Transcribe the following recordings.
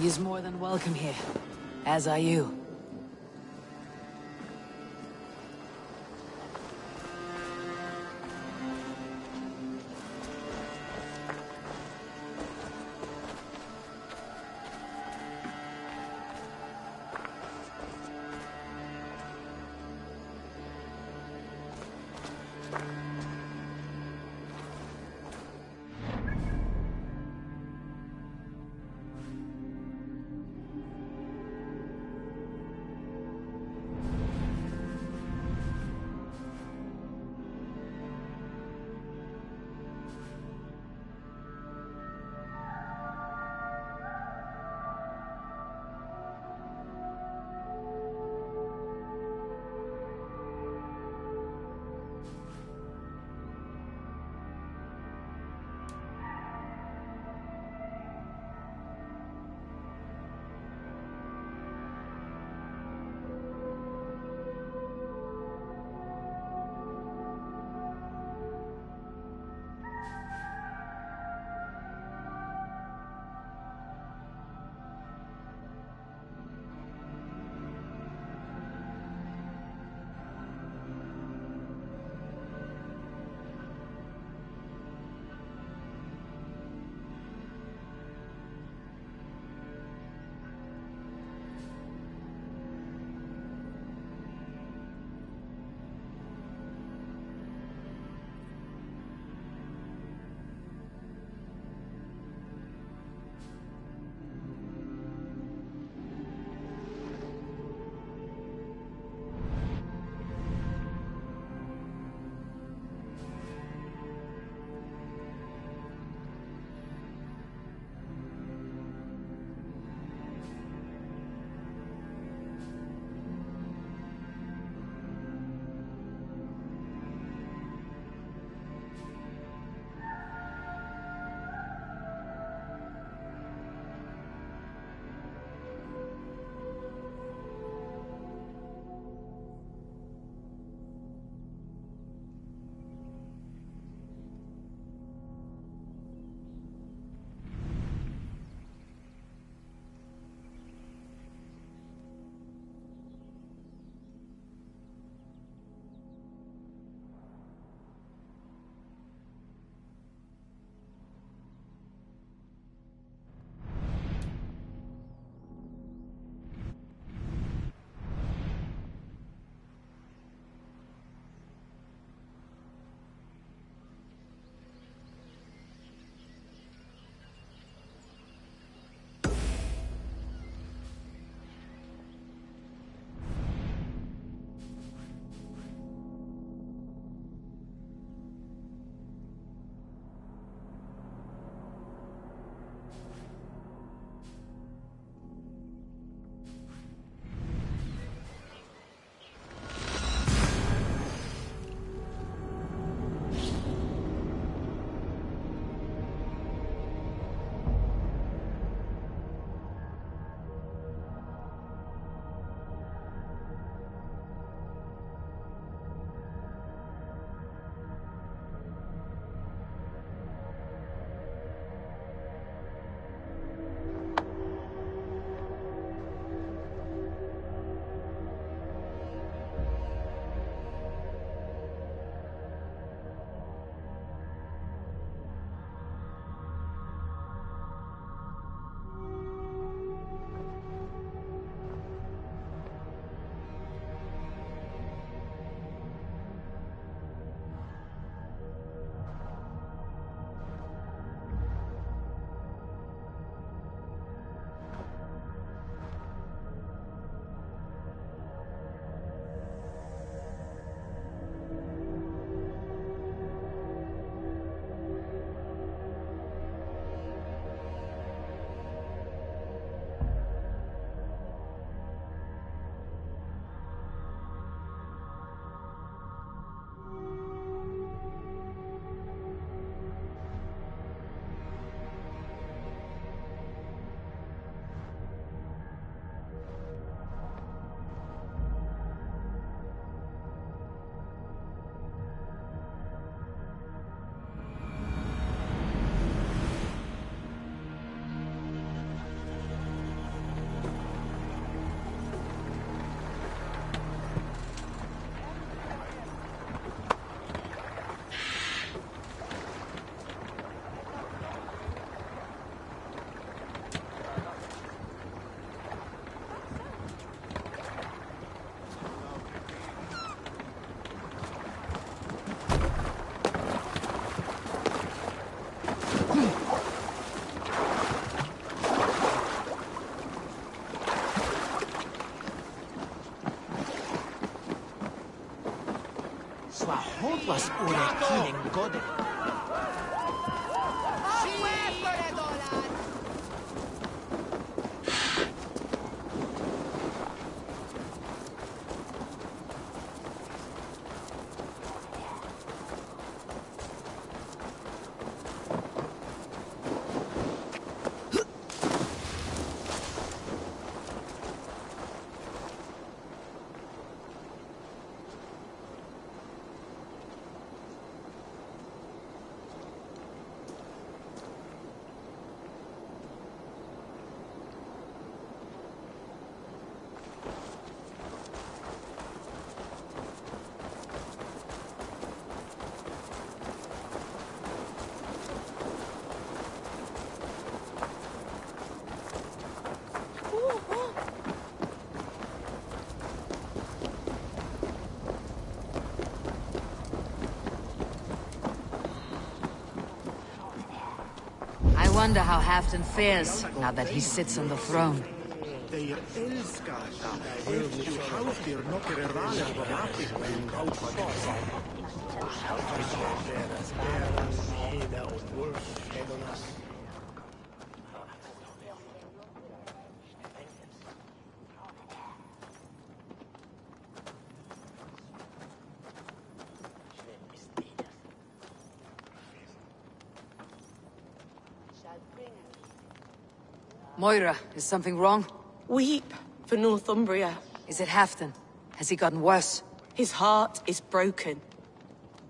He's more than welcome here, as are you. Swahodwas ure kinen gode. I wonder how Halfdan fares now that he sits on the throne. Moira, is something wrong? Weep for Northumbria. Is it Halfdan? Has he gotten worse? His heart is broken.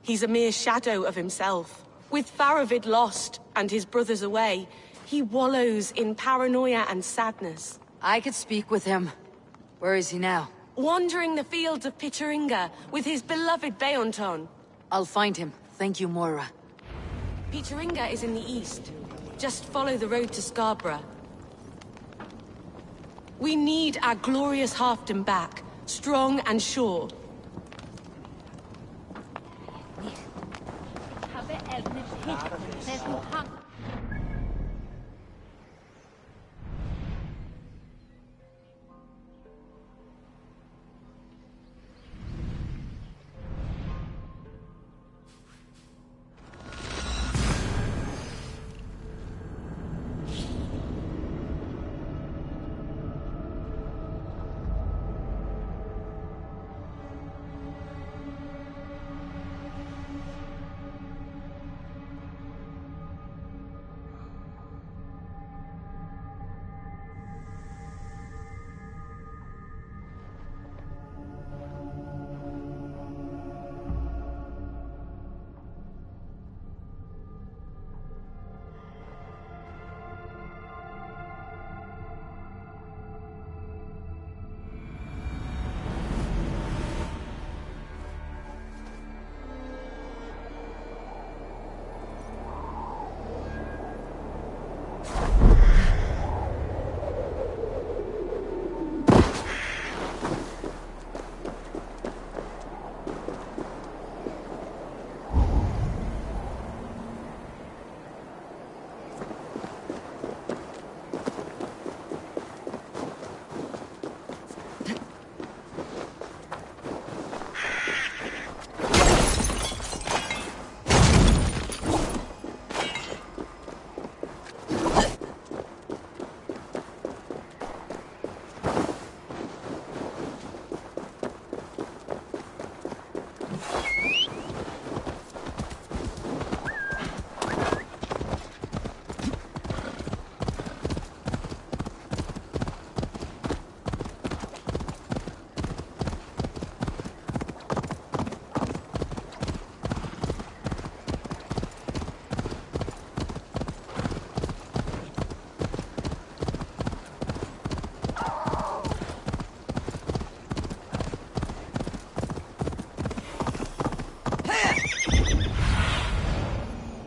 He's a mere shadow of himself. With Faravid lost and his brothers away, he wallows in paranoia and sadness. I could speak with him. Where is he now? Wandering the fields of Pittaringa with his beloved Beonton. I'll find him. Thank you, Moira. Pittaringa is in the east. Just follow the road to Scarborough. We need our glorious Halfdan back, strong and sure.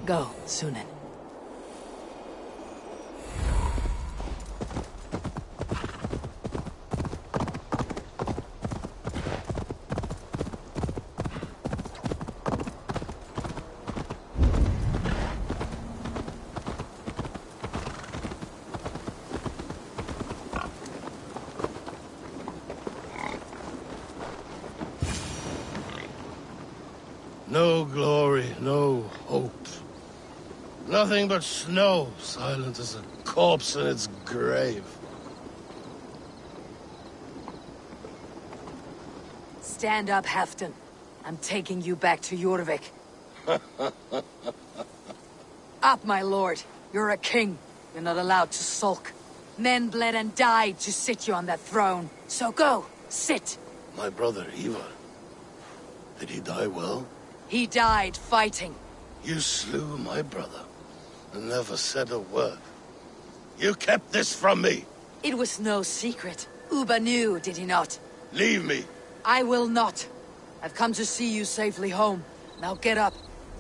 Go, Sunan. No glory, no hope. Nothing but snow, silent as a corpse in its grave. Stand up, Halfdan. I'm taking you back to Jorvik. Up, my lord. You're a king. You're not allowed to sulk. Men bled and died to sit you on that throne. So go, sit. My brother, Ivar. Did he die well? He died fighting. You slew my brother, and never said a word. You kept this from me! It was no secret. Uba knew, did he not? Leave me! I will not. I've come to see you safely home. Now get up.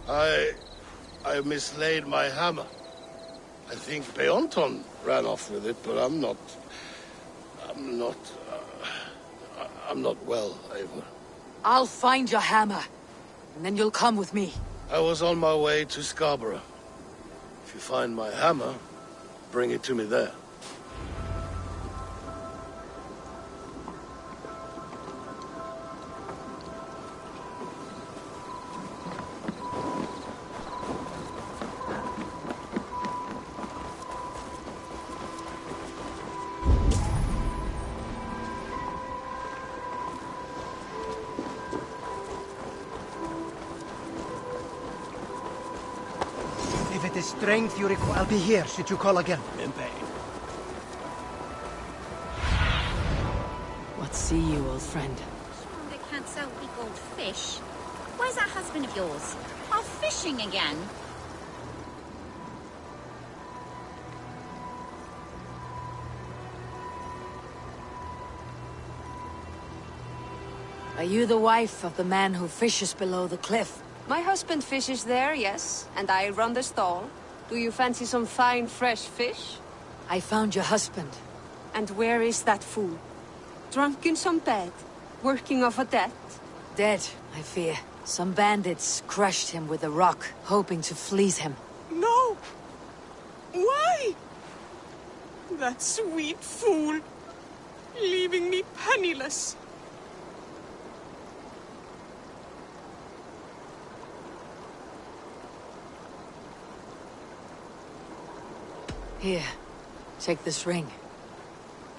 I mislaid my hammer. I think Beonton ran off with it, but I'm not well, Eivor. I'll find your hammer, and then you'll come with me. I was on my way to Scarborough. If you find my hammer, bring it to me there. If it is strength you require, I'll be here should you call again. What see you, old friend? Sure they can't sell weak old fish. Where's that husband of yours? Off fishing again? Are you the wife of the man who fishes below the cliff? My husband fishes there, yes, and I run the stall. Do you fancy some fine, fresh fish? I found your husband. And where is that fool? Drunk in some bed? Working off a debt? Dead, I fear. Some bandits crushed him with a rock, hoping to fleece him. No! Why? That sweet fool! Leaving me penniless. Here, take this ring.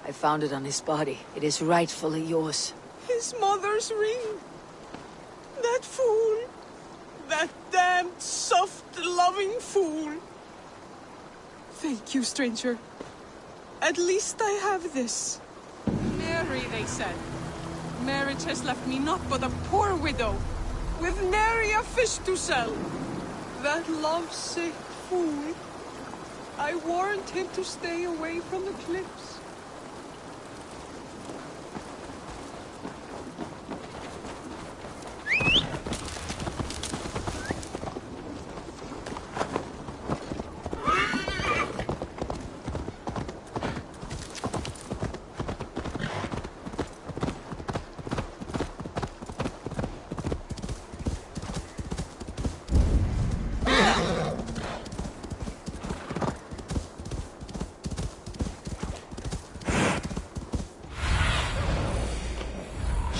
I found it on his body. It is rightfully yours. His mother's ring. That fool. That damned, soft, loving fool. Thank you, stranger. At least I have this. Mary, they said. Marriage has left me naught but a poor widow, with nary a fish to sell. That lovesick fool. I warned him to stay away from the cliffs.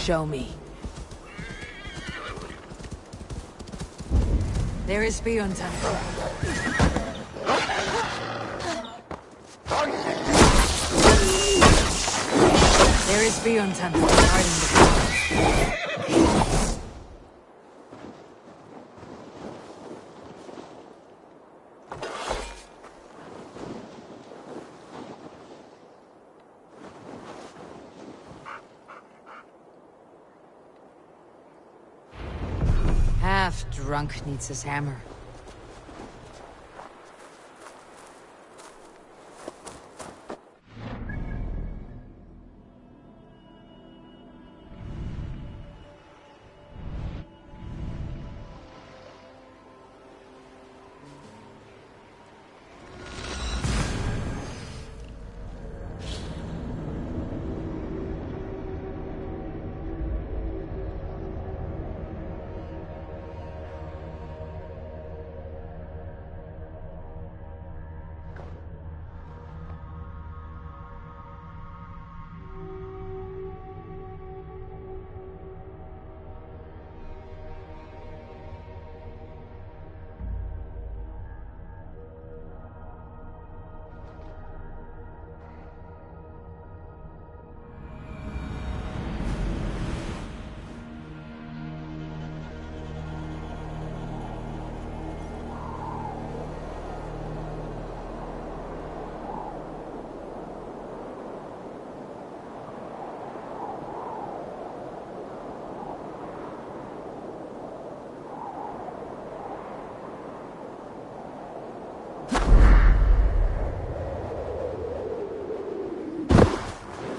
Show me. There is Bjorntan. There is Bjorntan, guarding the fire. Half drunk needs his hammer.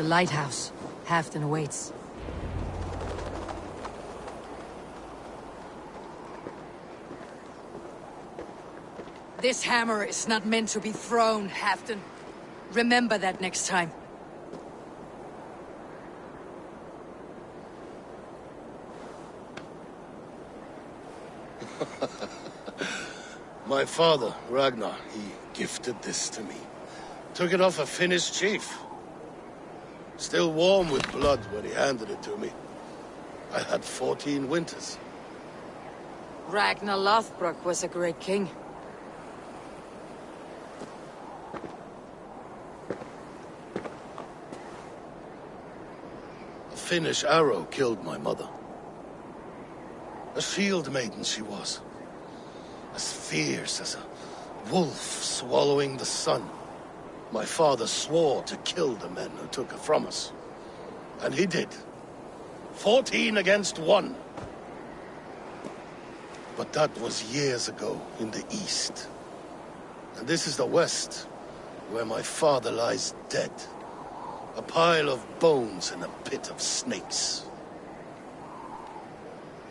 lighthouse. Halfdan awaits. This hammer is not meant to be thrown, Halfdan. Remember that next time. My father, Ragnar, he gifted this to me. Took it off a Finnish chief. Still warm with blood when he handed it to me. I had 14 winters. Ragnar Lothbrok was a great king. A Finnish arrow killed my mother. A shield maiden she was. As fierce as a wolf swallowing the sun. My father swore to kill the men who took her from us. And he did. 14 against 1. But that was years ago in the east. And this is the west, where my father lies dead. A pile of bones in a pit of snakes.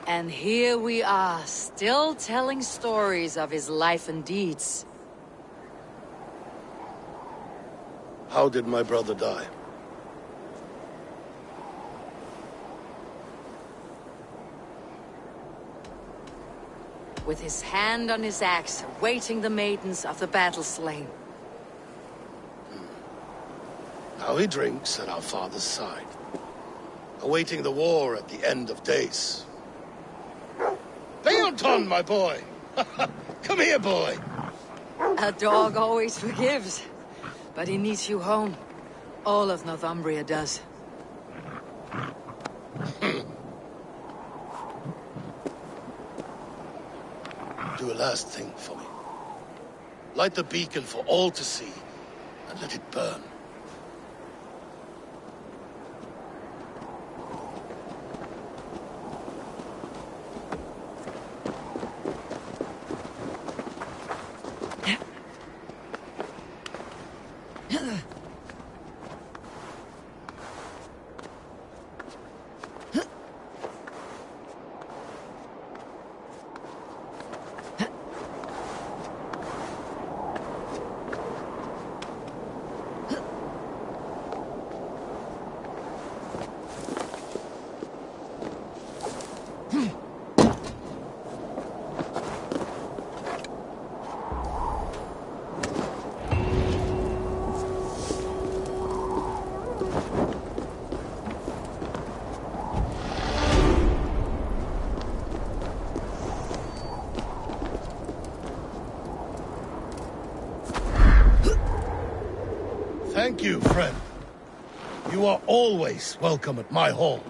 And here we are, still telling stories of his life and deeds. How did my brother die? With his hand on his axe, awaiting the maidens of the battle slain. Now he drinks at our father's side, awaiting the war at the end of days. Leoton, my boy! Come here, boy! A dog always forgives, but he needs you home. All of Northumbria does. Do a last thing for me. Light the beacon for all to see, and let it burn. Thank you, friend. You are always welcome at my hall.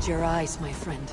Use your eyes, my friend.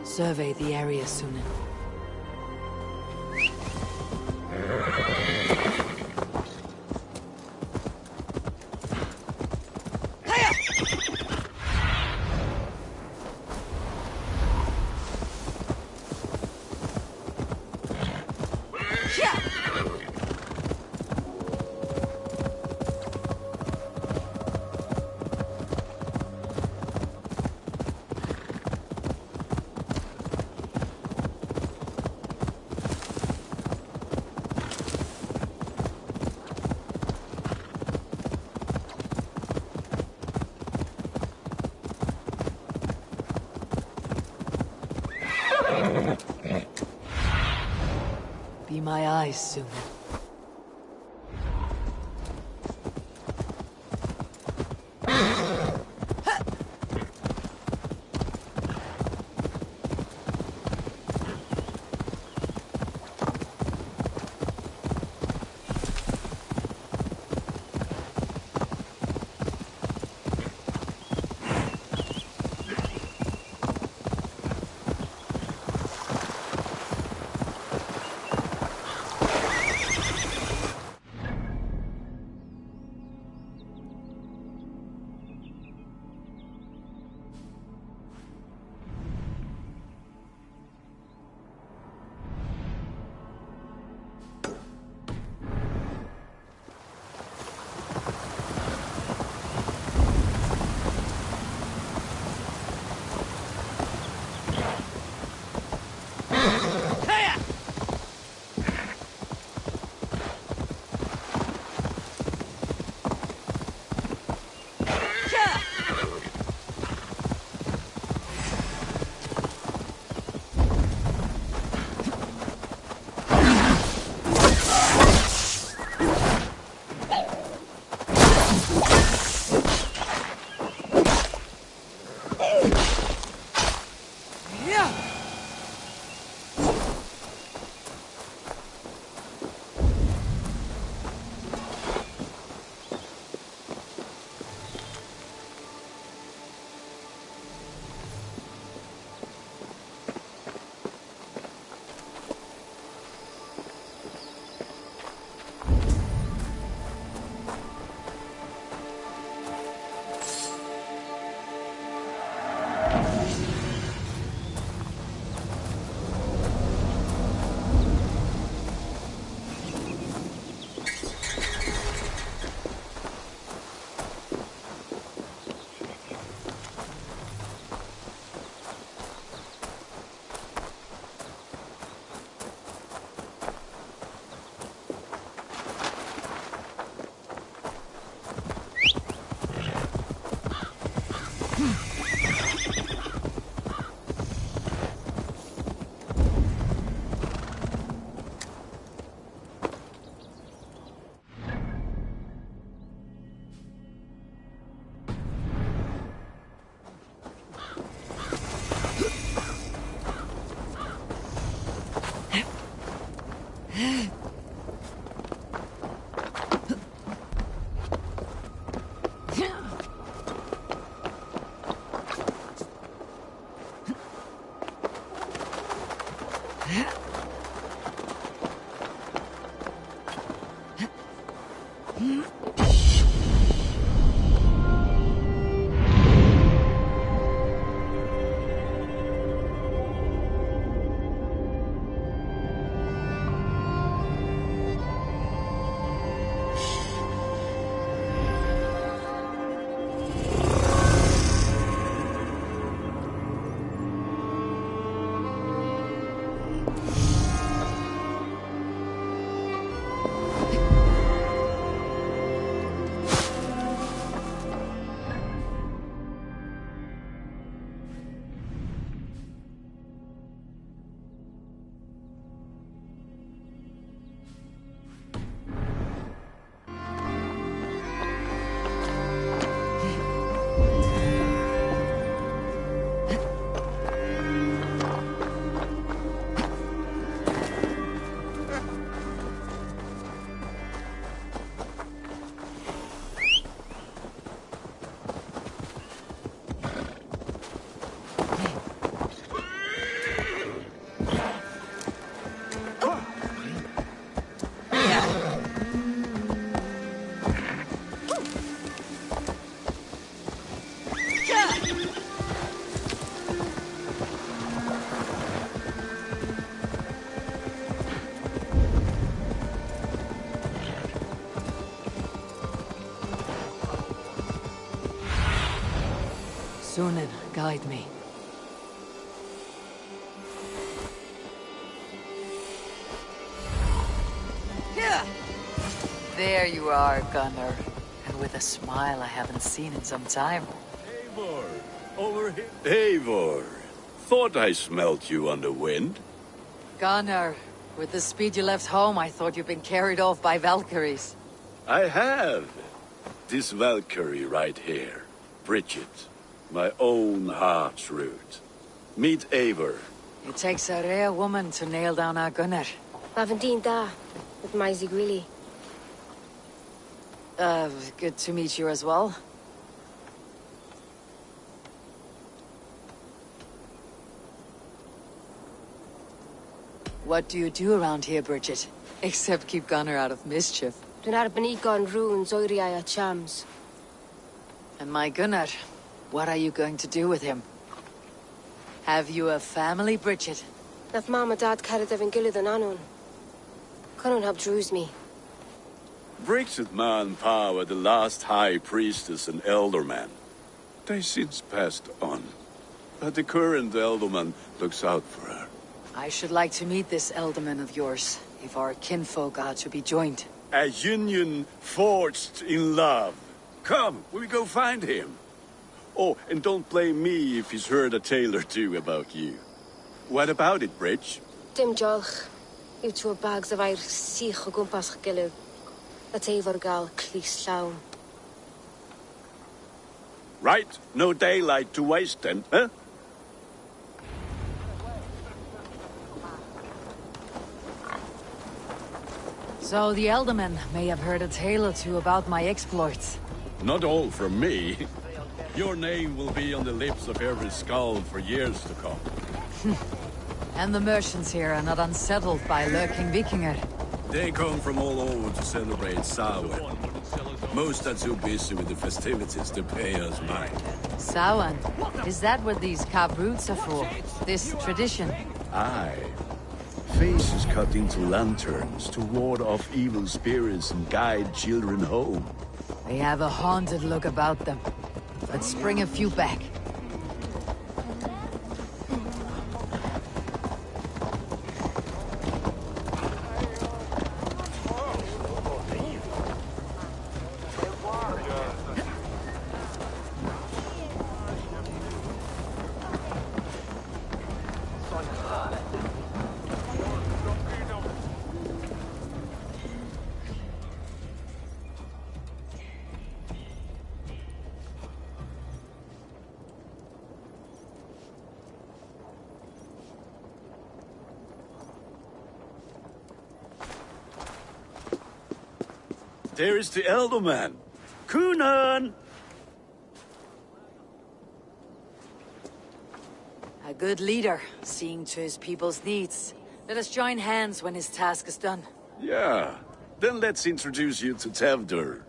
Survey the area, Sunan. Be my eyes, Sunan. Sunan, guide me. Yeah. There you are, Gunnar. And with a smile I haven't seen in some time. Eivor, over here. Eivor, thought I smelt you on the wind. Gunnar, with the speed you left home, I thought you'd been carried off by Valkyries. I have. This Valkyrie right here. Bridget. My own heart's root. Meet Eivor. It takes a rare woman to nail down our Gunnar. Lavendine da, with Maisie Greeley. Good to meet you as well. What do you do around here, Bridget? Except keep Gunnar out of mischief. Dunar Benigon runes Oiriaya Chams. And my Gunnar, what are you going to do with him? Have you a family, Bridget? Naf Mama Dad carried Evan Gillid and Anon. Conan have drews me. Bridget Man Pa were the last high priestess and elderman. They since passed on. But the current elderman looks out for her. I should like to meet this elderman of yours, if our kinfolk are to be joined. A union forged in love. Come, we go find him. Oh, and don't blame me if he's heard a tale or two about you. What about it, Bridge? Dim Jolch. You two bags of air sich o gwmpas gilydd. At Eivor gal clis llawn. Right, no daylight to waste then, huh? So the Elderman may have heard a tale or two about my exploits. Not all from me. Your name will be on the lips of every skull for years to come. And the merchants here are not unsettled by lurking Vikinger. They come from all over to celebrate Samhain. Most are too busy with the festivities to pay us mind. Samhain? Is that what these cabroots are for? This tradition? Aye. Faces cut into lanterns to ward off evil spirits and guide children home. They have a haunted look about them. Let's bring a few back. There is the Elderman. Kunan! A good leader, seeing to his people's needs. Let us join hands when his task is done. Yeah. Then let's introduce you to Tevdur.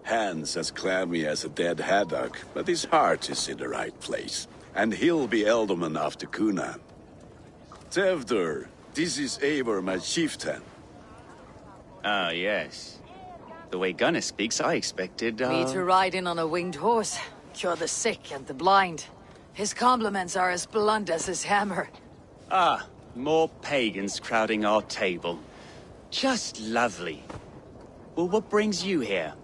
Hands as clammy as a dead haddock, but his heart is in the right place. And he'll be Elderman after Kunan. Tevdur, this is Eivor, my chieftain. Ah, yes. The way Gunnar speaks, I expected, Me to ride in on a winged horse, cure the sick and the blind. His compliments are as blunt as his hammer. Ah, more pagans crowding our table. Just lovely. Well, what brings you here?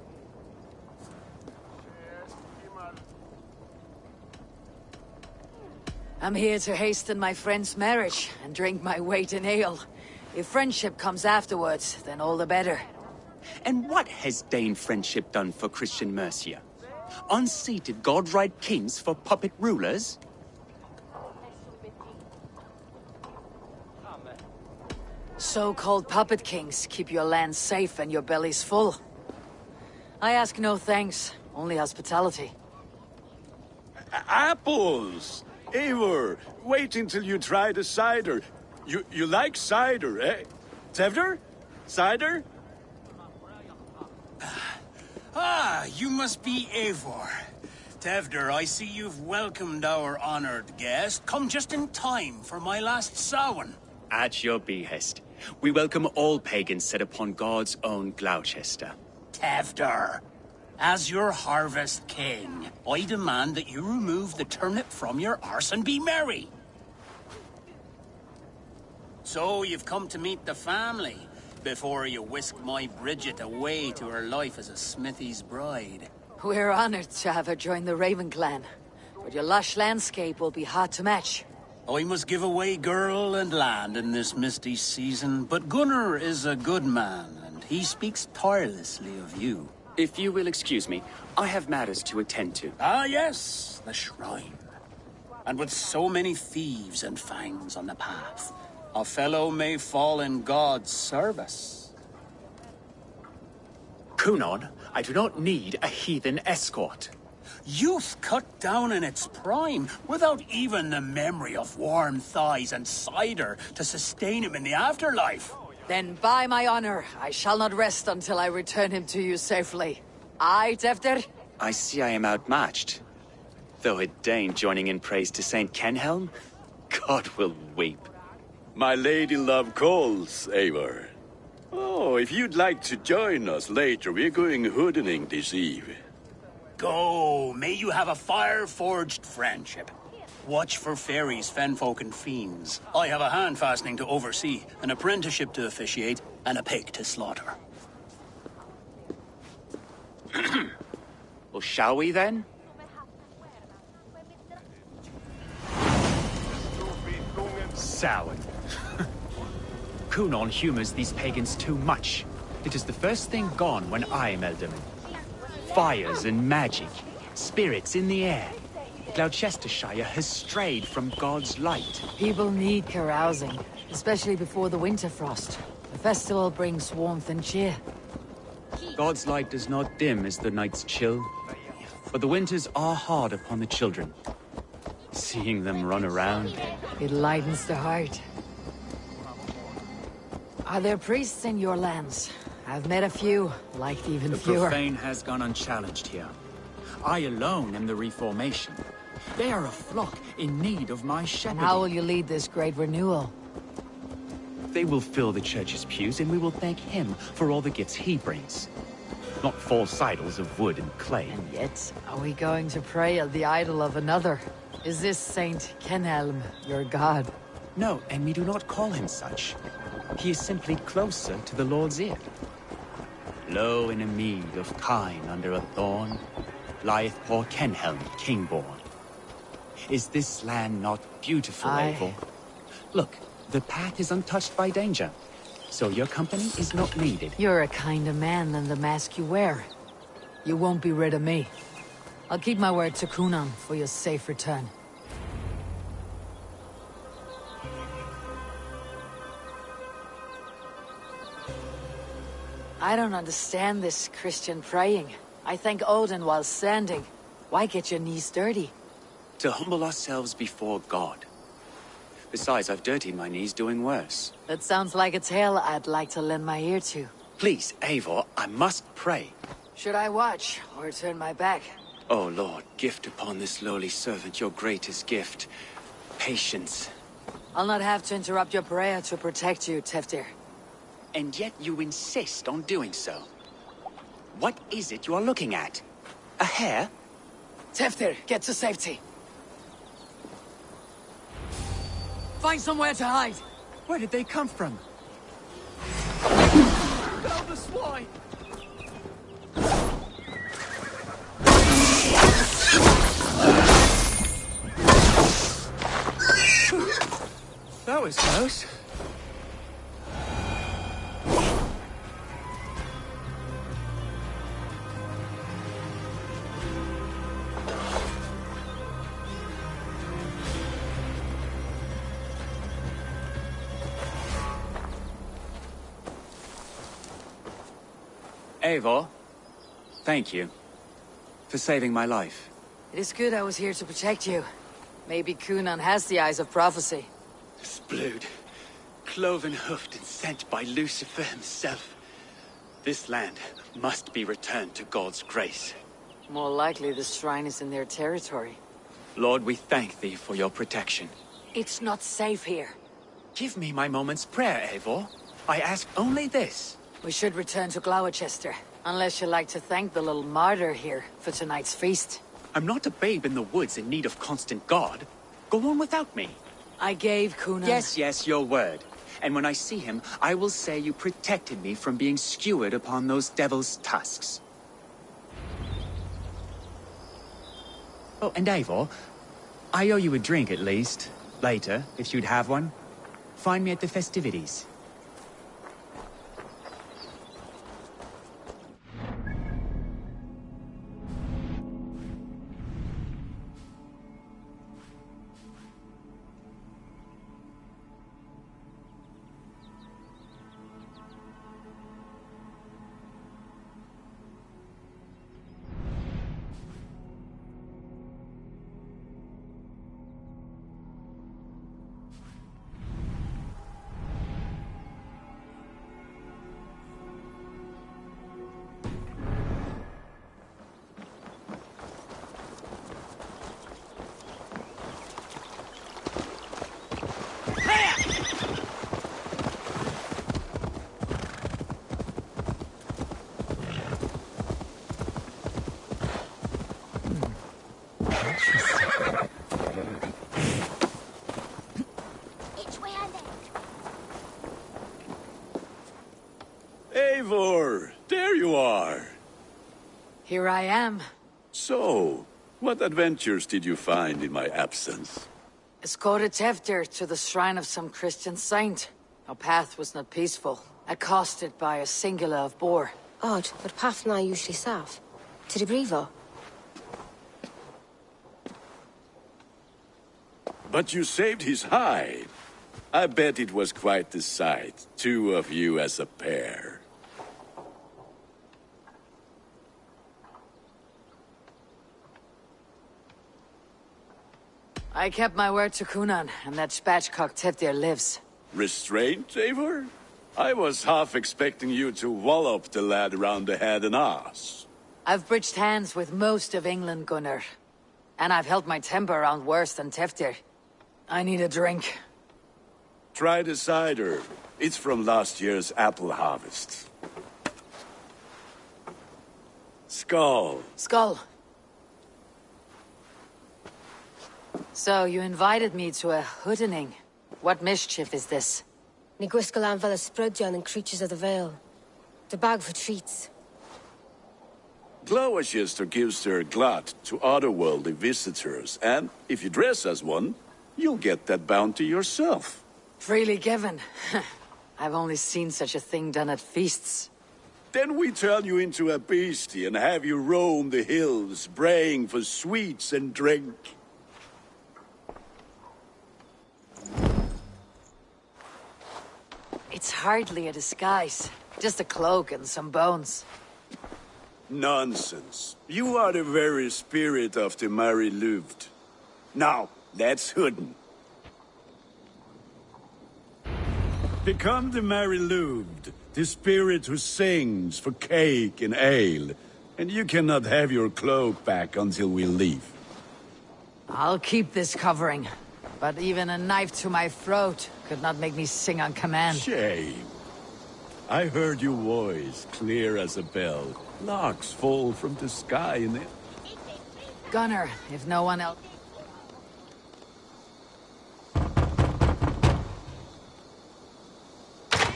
I'm here to hasten my friend's marriage and drink my weight in ale. If friendship comes afterwards, then all the better. And what has Dane friendship done for Christian Mercia? Unseated god-right kings for puppet rulers? So-called puppet kings keep your land safe and your bellies full. I ask no thanks, only hospitality. Apples! Eivor, wait until you try the cider. You like cider, eh? Tevdur? Cider? Ah, you must be Eivor. Tevdur, I see you've welcomed our honored guest. Come just in time for my last Samhain. At your behest. We welcome all pagans set upon God's own Gloucester. Tevder. As your harvest king, I demand that you remove the turnip from your arse and be merry. So you've come to meet the family, before you whisk my Bridget away to her life as a smithy's bride. We're honored to have her join the Raven clan, but your lush landscape will be hard to match. I must give away girl and land in this misty season, but Gunnar is a good man, and he speaks tirelessly of you. If you will excuse me, I have matters to attend to. Ah, yes, the shrine. And with so many thieves and fangs on the path, a fellow may fall in God's service. Kunon, I do not need a heathen escort. Youth cut down in its prime, without even the memory of warm thighs and cider to sustain him in the afterlife. Then by my honor, I shall not rest until I return him to you safely. Aye, Tevder? I see I am outmatched. Though a Dane joining in praise to Saint Kenhelm, God will weep. My lady love calls, Eivor. Oh, if you'd like to join us later, we're going hoodening this eve. Go, may you have a fire-forged friendship. Watch for fairies, fenfolk, and fiends. I have a hand fastening to oversee, an apprenticeship to officiate, and a pig to slaughter. Well, shall we then? Sour. Kunon humors these pagans too much. It is the first thing gone when I am Elderman. Fires and magic, spirits in the air. Gloucestershire has strayed from God's light. People need carousing, especially before the winter frost. The festival brings warmth and cheer. God's light does not dim as the nights chill, but the winters are hard upon the children. Seeing them run around, it lightens the heart. Are there priests in your lands? I've met a few, liked even fewer. The profane has gone unchallenged here. I alone am the Reformation. They are a flock in need of my shepherding. And how will you lead this great renewal? they will fill the church's pews, and we will thank him for all the gifts he brings. Not false idols of wood and clay. And yet, are we going to pray at the idol of another? Is this Saint Kenhelm your god? No, and we do not call him such. He is simply closer to the Lord's ear. Low in a mead of kine under a thorn, lieth poor Kenhelm, king-born. Is this land not beautiful, Eivor? Look, the path is untouched by danger, so your company is not needed. You're a kinder man than the mask you wear. You won't be rid of me. I'll keep my word to Kunan for your safe return. I don't understand this Christian praying. I thank Odin while standing. Why get your knees dirty? To humble ourselves before God. Besides, I've dirtied my knees doing worse. That sounds like a tale I'd like to lend my ear to. Please, Eivor, I must pray. Should I watch, or turn my back? Oh, Lord, gift upon this lowly servant your greatest gift. Patience. I'll not have to interrupt your prayer to protect you, Teftir. And yet you insist on doing so. What is it you are looking at? A hare? Teftir, get to safety. Find somewhere to hide. Where did they come from? Down the swine! That was close. Eivor, thank you for saving my life. It is good I was here to protect you. Maybe Kunan has the eyes of prophecy. Splood, cloven-hoofed and sent by Lucifer himself. This land must be returned to God's grace. More likely the shrine is in their territory. Lord, we thank thee for your protection. It's not safe here. Give me my moment's prayer, Eivor. I ask only this. We should return to Gloucester. Unless you like to thank the little martyr here for tonight's feast. I'm not a babe in the woods in need of constant guard. Go on without me. I gave Kuna... Yes, your word. And when I see him, I will say you protected me from being skewered upon those devil's tusks. Oh, and Eivor, I owe you a drink at least. Later, if you'd have one. Find me at the festivities. Eivor, there you are. Here I am. So, what adventures did you find in my absence? Escorted Teftir to the shrine of some Christian saint. Our path was not peaceful, accosted by a singular of boar. Odd, but path na usually safe. To the Brivo. But you saved his hide. I bet it was quite the sight, two of you as a pair. I kept my word to Kunan, and that spatchcock Teftir lives. Restraint, Eivor? I was half expecting you to wallop the lad around the head and ass. I've bridged hands with most of England, Gunnar. And I've held my temper around worse than Teftir. I need a drink. Try the cider. It's from last year's apple harvest. Skull. Skull. So, you invited me to a hoodening. What mischief is this? Ni gwisgalan fel ysbrydion and creatures of the Vale. The bag for treats. Gloucester gives their glut to otherworldly visitors, and if you dress as one, you'll get that bounty yourself. Freely given. I've only seen such a thing done at feasts. Then we turn you into a beastie and have you roam the hills, braying for sweets and drink. It's hardly a disguise. Just a cloak and some bones. Nonsense. You are the very spirit of the Mary Louved. Now, let's hoodin. Become the Mary Louved, the spirit who sings for cake and ale, and you cannot have your cloak back until we leave. I'll keep this covering, but even a knife to my throat could not make me sing on command. Shame. I heard your voice clear as a bell. Larks fall from the sky in it. Gunnar, if no one else...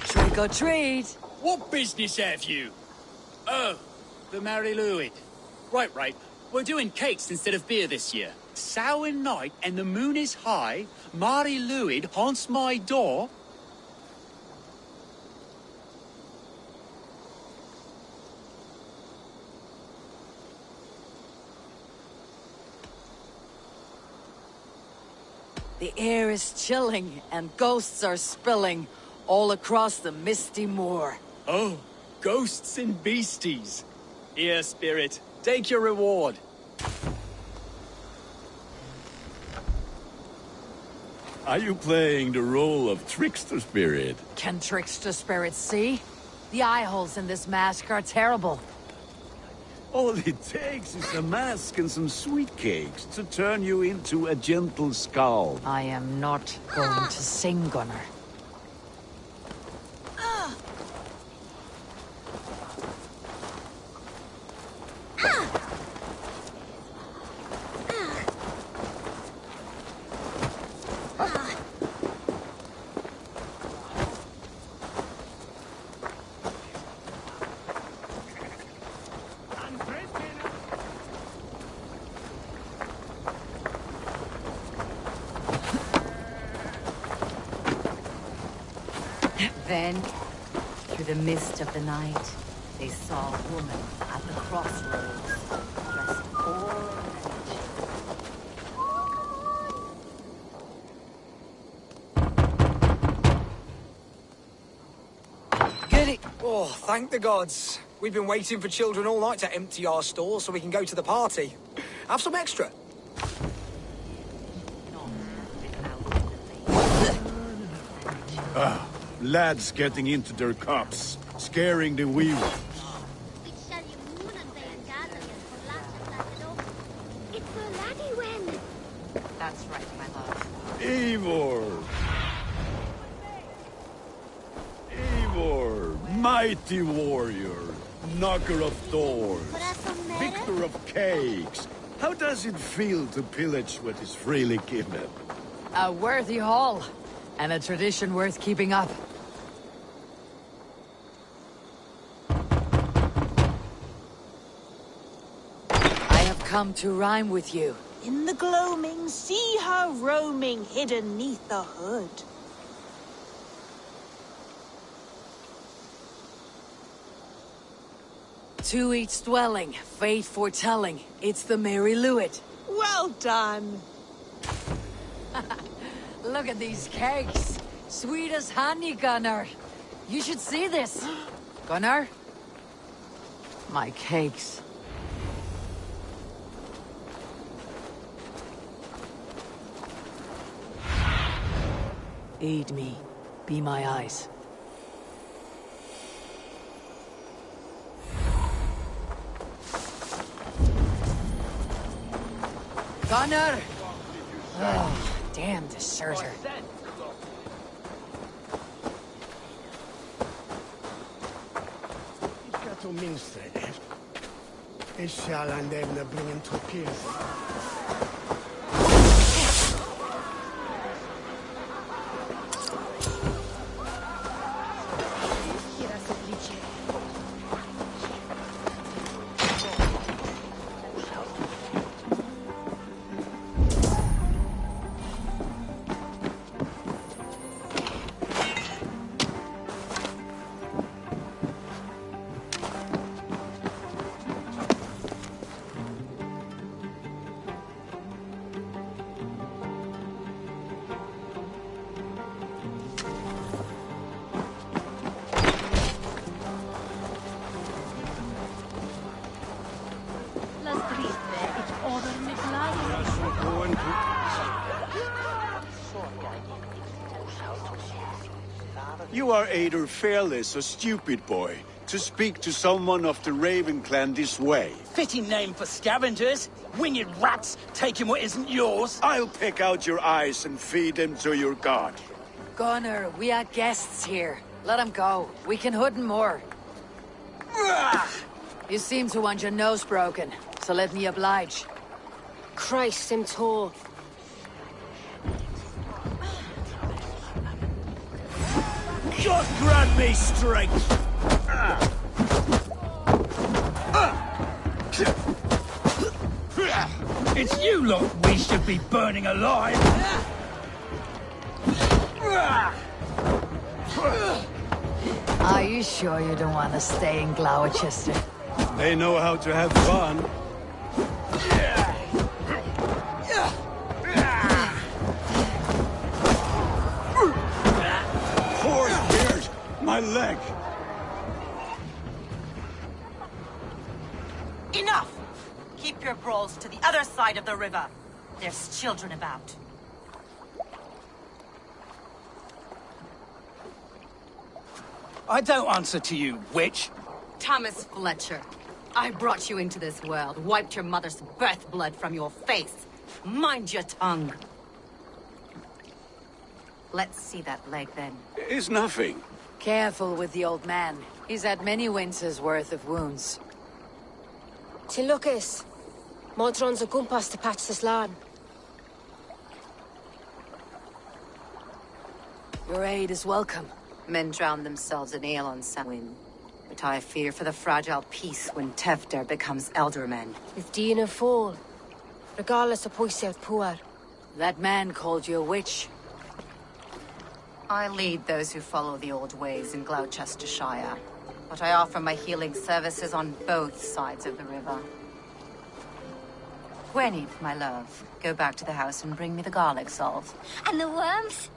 Trick or treat! What business have you? Oh, the Mary Louis. Right. We're doing cakes instead of beer this year. Samhain night and the moon is high. Mary Louis haunts my door. The air is chilling, and ghosts are spilling all across the misty moor. Oh, ghosts and beasties. Here, spirit, take your reward. Are you playing the role of trickster spirit? Can trickster spirits see? The eye holes in this mask are terrible. All it takes is a mask and some sweet cakes to turn you into a gentle skull. I am not going to sing, Gunnar. Then, through the mist of the night, they saw a woman at the crossroads, dressed poor and Get it! Oh, thank the gods. We've been waiting for children all night to empty our stores so we can go to the party. Have some extra. Lads getting into their cups, scaring the wee ones. It's the laddie when. That's right, my love. Eivor! Eivor, mighty warrior, knocker of doors, victor of cakes. How does it feel to pillage what is freely given? A worthy haul, and a tradition worth keeping up. I have come to rhyme with you. In the gloaming, see her roaming hidden neath the hood. To each dwelling, fate foretelling, it's the Merry Luet. Well done. Look at these cakes. Sweet as honey, Gunnar. You should see this. Gunnar? My cakes. Aid me. Be my eyes. Gunnar! Oh, damn deserter. Ska minst det. Det skall han lämna bringen torped. You are either fearless or stupid, boy, to speak to someone of the Raven clan this way. Fitting name for scavengers. Winged rats taking what isn't yours. I'll pick out your eyes and feed them to your god. Gunnar, we are guests here. Let him go. We can hood him more. You seem to want your nose broken, so let me oblige. Christ, him tall. God grant me strength! It's you lot we should be burning alive! Are you sure you don't want to stay in Gloucester? They know how to have fun. My leg! Enough! Keep your brawls to the other side of the river. There's children about. I don't answer to you, witch. Thomas Fletcher, I brought you into this world, wiped your mother's birth blood from your face. Mind your tongue. Let's see that leg, then. It's nothing. Careful with the old man. He's had many winters' worth of wounds. Till Lucas. Modron's a gumpas to patch this land. Your aid is welcome. Men drown themselves in ale on Samhain. But I fear for the fragile peace when Tefter becomes eldermen. If Dina fall, regardless of Poisiat Puar. That man called you a witch. I lead those who follow the old ways in Gloucestershire, but I offer my healing services on both sides of the river. Gwyneth, my love, go back to the house and bring me the garlic salt. And the worms?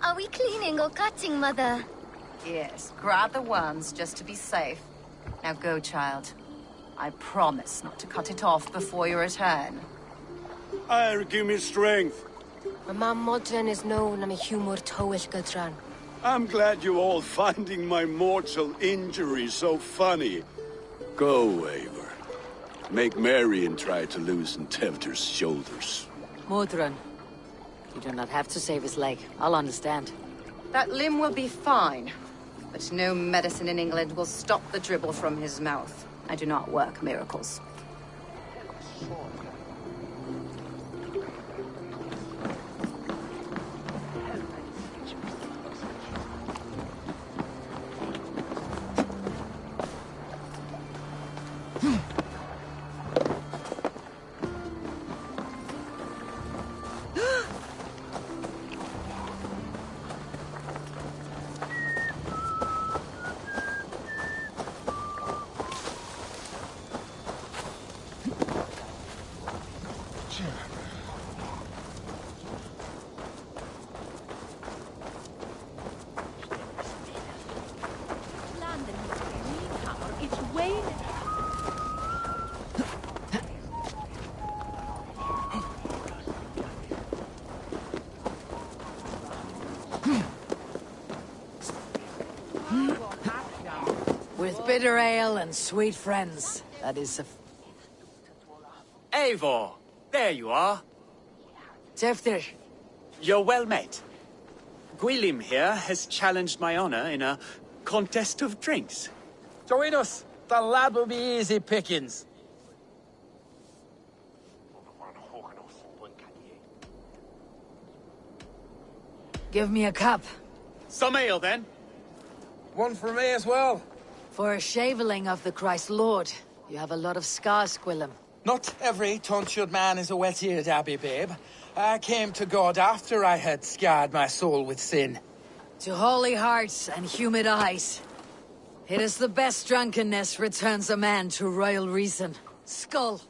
Are we cleaning or cutting, Mother? Yes, grab the worms just to be safe. Now go, child. I promise not to cut it off before you return. Give me strength. My mam Modron is known am a humor towill Gudran. I'm glad you're all finding my mortal injury so funny. Go, Eivor. Make merry and try to loosen Tevder's shoulders. Modron, you do not have to save his leg. I'll understand. That limb will be fine, but no medicine in England will stop the dribble from his mouth. I do not work miracles. With bitter ale and sweet friends, that is a... Eivor! There you are. Tefter. You're well met. Gwilym here has challenged my honor in a contest of drinks. Join us. The lad will be easy pickings. Give me a cup. Some ale, then. One for me as well. For a shaveling of the Christ Lord, you have a lot of scars, Gwilym. Not every tonsured man is a wet-eared abbey, babe. I came to God after I had scarred my soul with sin. To holy hearts and humid eyes. It is the best drunkenness returns a man to royal reason. Skull.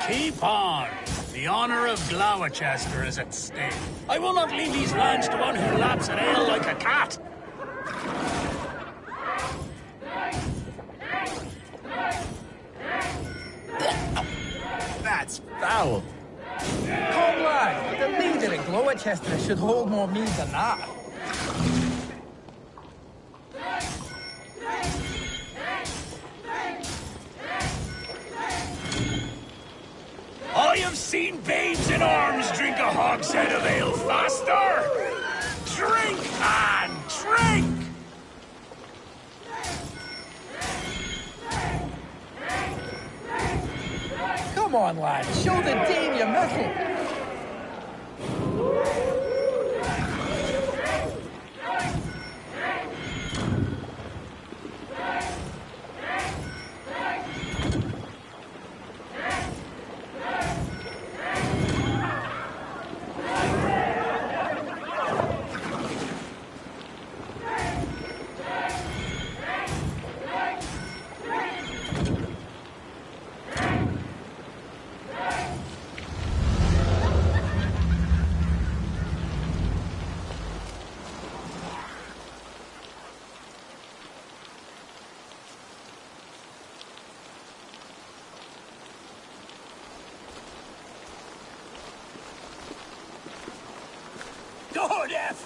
Keep on! The honor of Gloucester is at stake. I will not leave these lands to one who laps at ale like a cat. That's foul. Come, lad. The leader in Gloucester should hold more mead than that. I have seen babes in arms drink a hogshead of ale faster! Drink, man! Drink! Come on, lad. Show the Dane your mettle.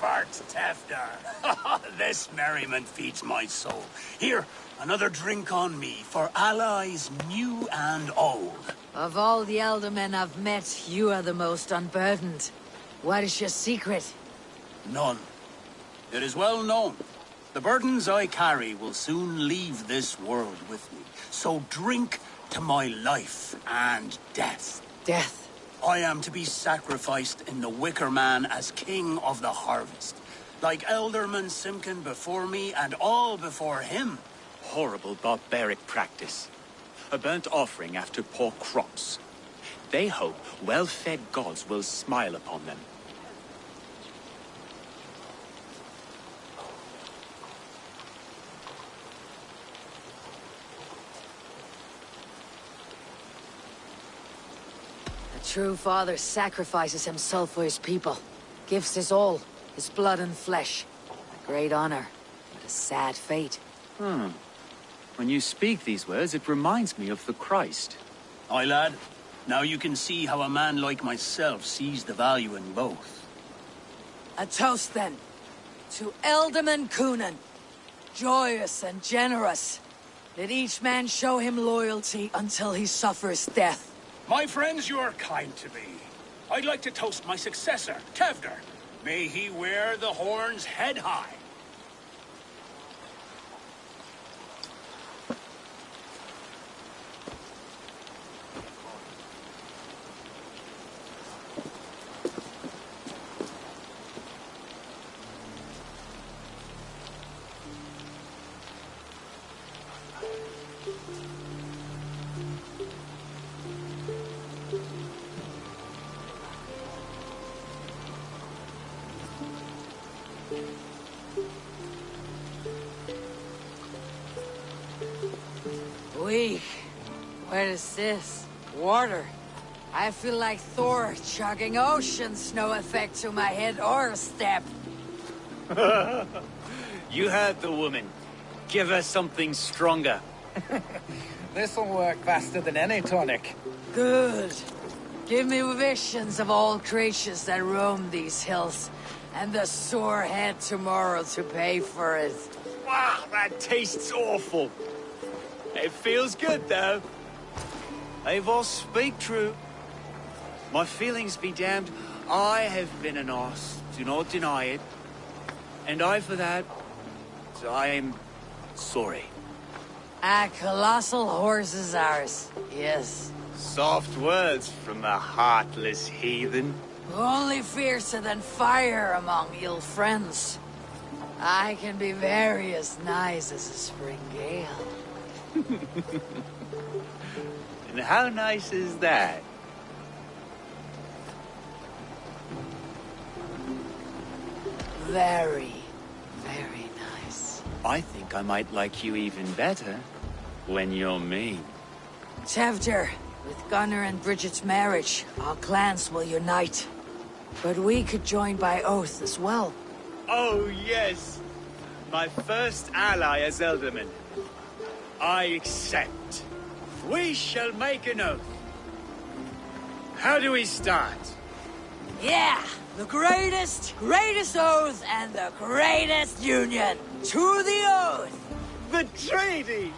farts, Tefter. This merriment feeds my soul. Here, another drink on me for allies new and old. Of all the elder men I've met, you are the most unburdened. What is your secret? None. It is well known. The burdens I carry will soon leave this world with me. So drink to my life and death. Death? I am to be sacrificed in the Wicker Man as king of the harvest. Like Elderman Simkin before me and all before him. Horrible barbaric practice. A burnt offering after poor crops. They hope well-fed gods will smile upon them. A true father sacrifices himself for his people. Gives his all, his blood and flesh. A great honor, but a sad fate. When you speak these words, it reminds me of the Christ. Aye, lad. Now you can see how a man like myself sees the value in both. A toast, then. To Elderman Coonan. Joyous and generous. Let each man show him loyalty until he suffers death. My friends, you are kind to me. I'd like to toast my successor, Tevder. May he wear the horns head high. What is this? Water. I feel like Thor chugging oceans. No effect to my head or step. You heard the woman. Give her something stronger. This'll work faster than any tonic. Good. Give me visions of all creatures that roam these hills, and the sore head tomorrow to pay for it. Wow, that tastes awful. It feels good, though. Eivor, speak true. My feelings be damned. I have been an arse. Do not deny it. And I, for that, I am sorry. A colossal horse is ours, yes. Soft words from the heartless heathen. Only fiercer than fire among ill friends. I can be very as nice as a spring gale. And how nice is that? Very, very nice. I think I might like you even better when you're mean. Tevder, with Gunnar and Bridget's marriage, our clans will unite. But we could join by oath as well. Oh, yes. My first ally as Elderman. I accept. We shall make an oath. How do we start? Yeah! The greatest oath and the greatest union! To the oath! The treaty!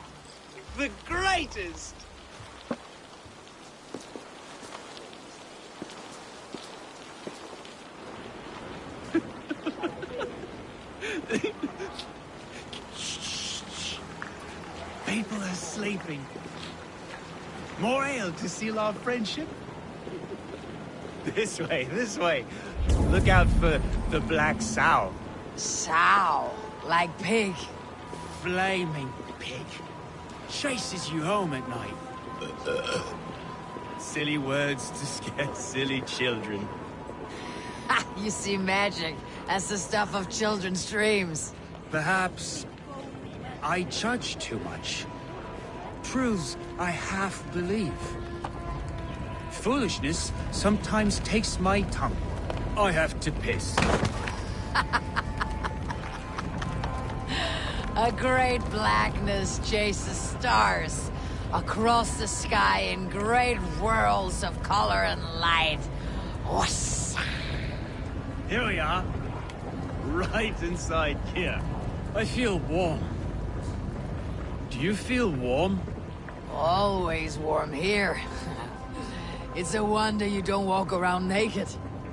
The greatest! People are sleeping. More ale to seal our friendship? This way, this way. Look out for the black sow. Sow? Like pig? Flaming pig. Chases you home at night. Silly words to scare silly children. You see magic. That's the stuff of children's dreams. Perhaps I judge too much. Truths I half believe. Foolishness sometimes takes my tongue. I have to piss. A great blackness chases stars across the sky in great whirls of color and light. Whoosh. Here we are. right inside here. I feel warm. Do you feel warm? Always warm here. It's a wonder you don't walk around naked.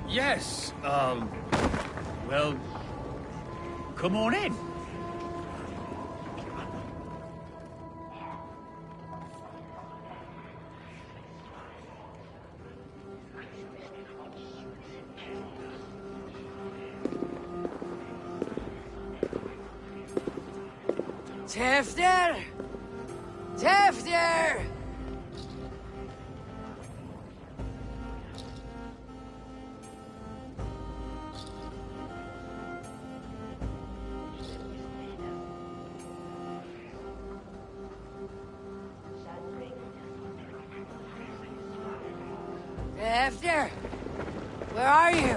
Yes, well, come on in. Tefter! Tefter! Tefter! Where are you?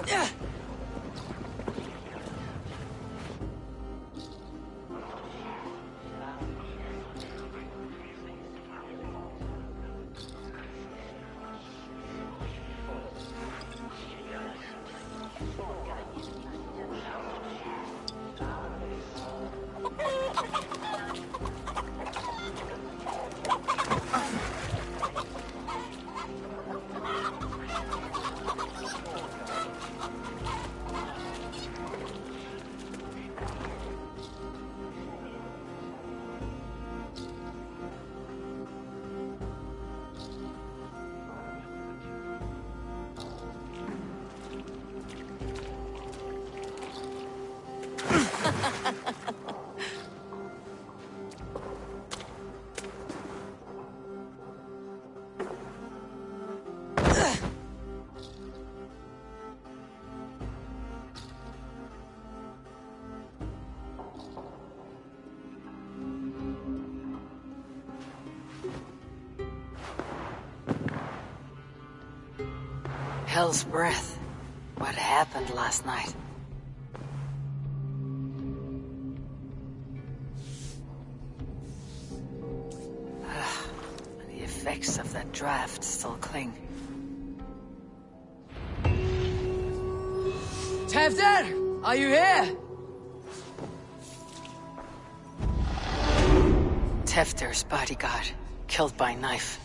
Hell's breath. What happened last night? The effects of that draft still cling. Tefter! Are you here? Tefter's bodyguard, killed by knife.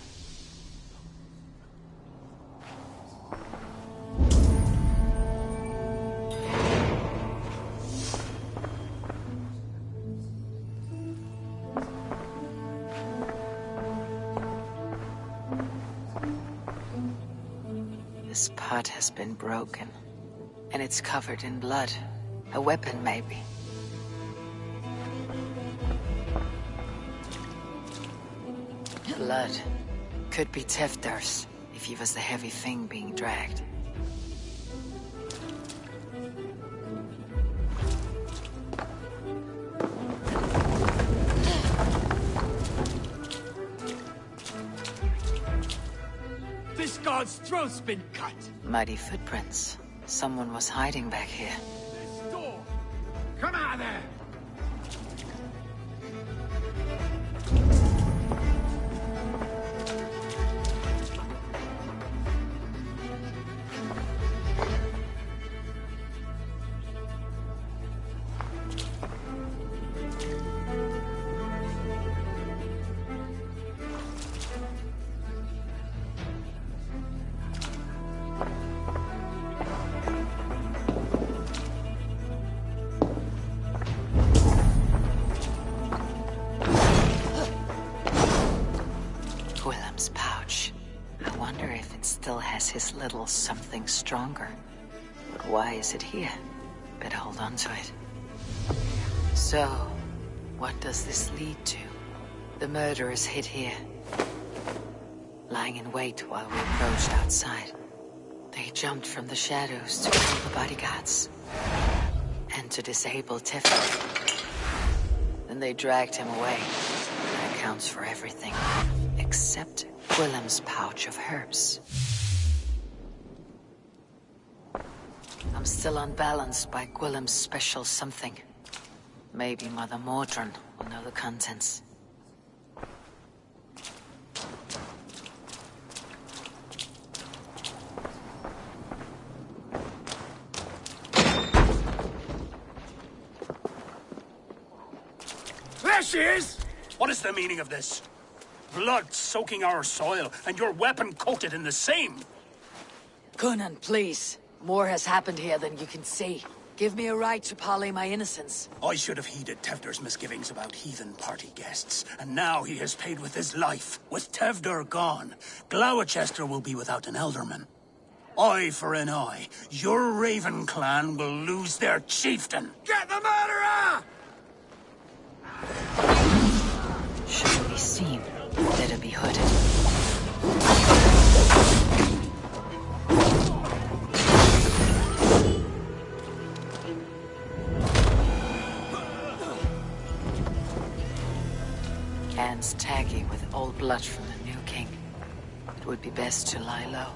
This pot has been broken, and it's covered in blood. A weapon, maybe. Blood. Could be Tefter's, if he was the heavy thing being dragged. This guard's throat's been cut. Muddy footprints. Someone was hiding back here. This door! Come out of there! Willem's pouch. I wonder if it still has his little something stronger. But why is it here? Better hold on to it. So, what does this lead to? The murderers hid here, lying in wait while we approached outside. They jumped from the shadows to kill the bodyguards and to disable Tefter. Then they dragged him away. That accounts for everything, except Willem's pouch of herbs. I'm still unbalanced by Gwillem's special something. Maybe Mother Mordran will know the contents. she is! What is the meaning of this? Blood soaking our soil, and your weapon coated in the same! Conan, please. More has happened here than you can see. Give me a right to parley my innocence. I should have heeded Tevder's misgivings about heathen party guests, and now he has paid with his life. With Tevder gone, Gloucester will be without an elderman. Eye for an eye. Your Raven clan will lose their chieftain. Get the murderer! Shouldn't be seen. Better be hooded. Hands taggy with old blood from the new king. It would be best to lie low.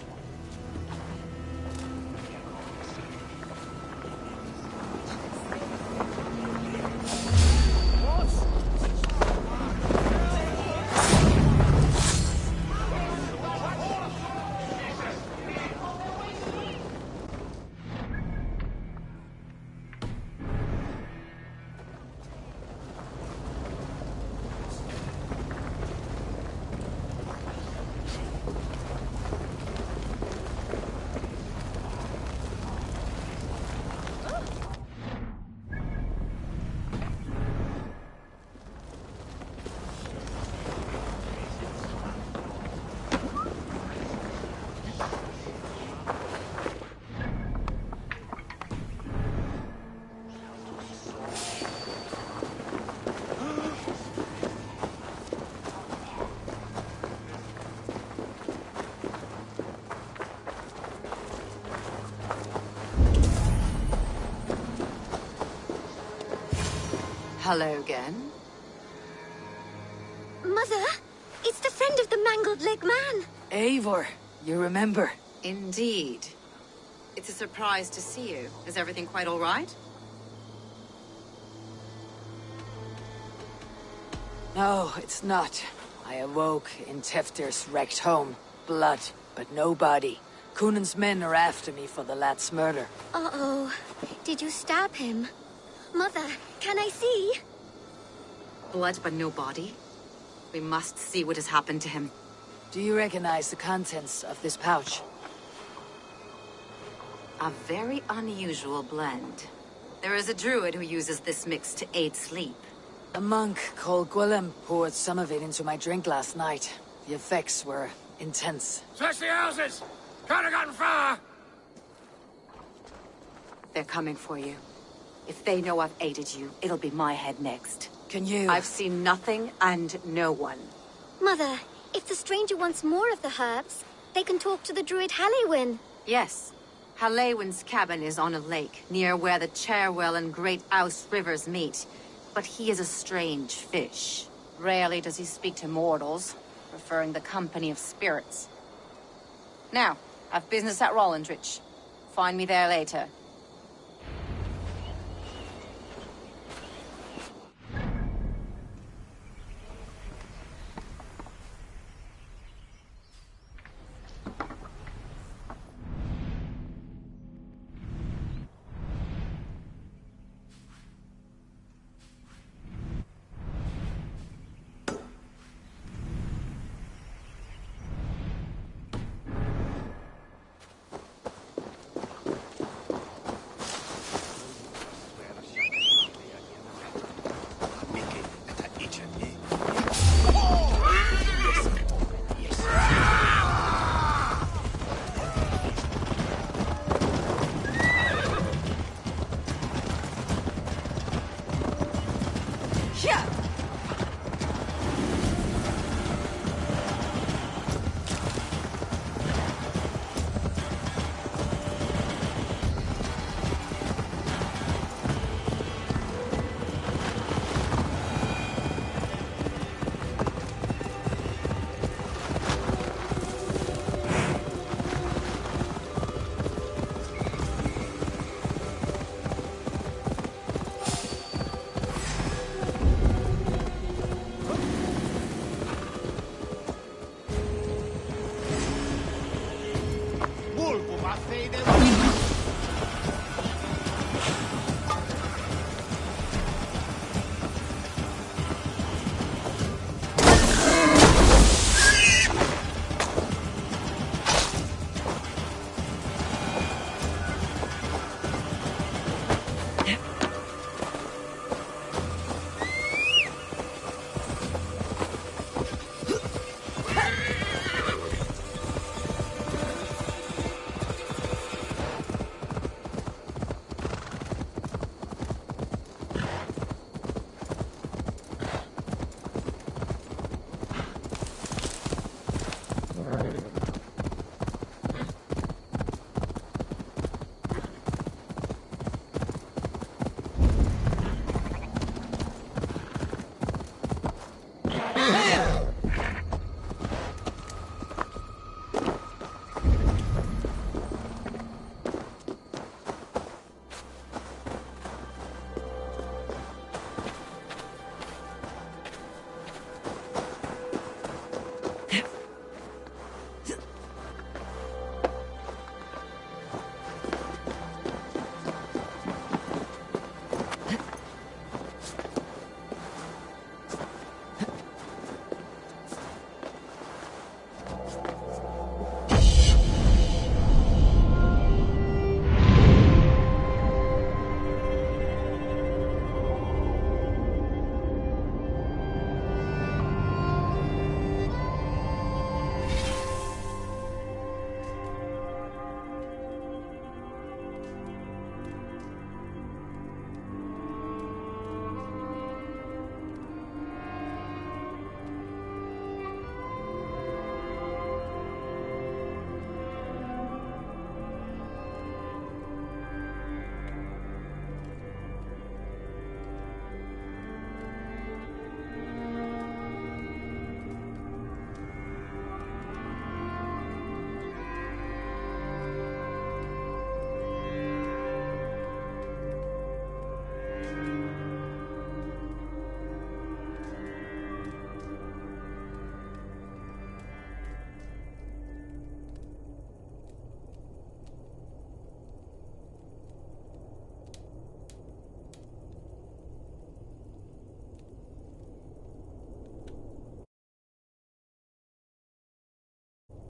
Hello again. Mother, it's the friend of the mangled leg man. Eivor, you remember? Indeed. It's a surprise to see you. Is everything quite all right? No, it's not. I awoke in Teftir's wrecked home. Blood, but no body. Cunan's men are after me for the lad's murder. Uh-oh. Did you stab him? Mother, can I see? Blood but no body? We must see what has happened to him. Do you recognize the contents of this pouch? A very unusual blend. There is a druid who uses this mix to aid sleep. A monk called Gwilym poured some of it into my drink last night. The effects were intense. Search the houses! Can't have gotten far! They're coming for you. If they know I've aided you, it'll be my head next. Can you? I've seen nothing and no one. Mother, if the stranger wants more of the herbs, they can talk to the druid Halewyn. Yes. Halewyn's cabin is on a lake, near where the Cherwell and Great Ouse rivers meet. But he is a strange fish. Rarely does he speak to mortals, preferring the company of spirits. Now, I've business at Rollindrich. Find me there later.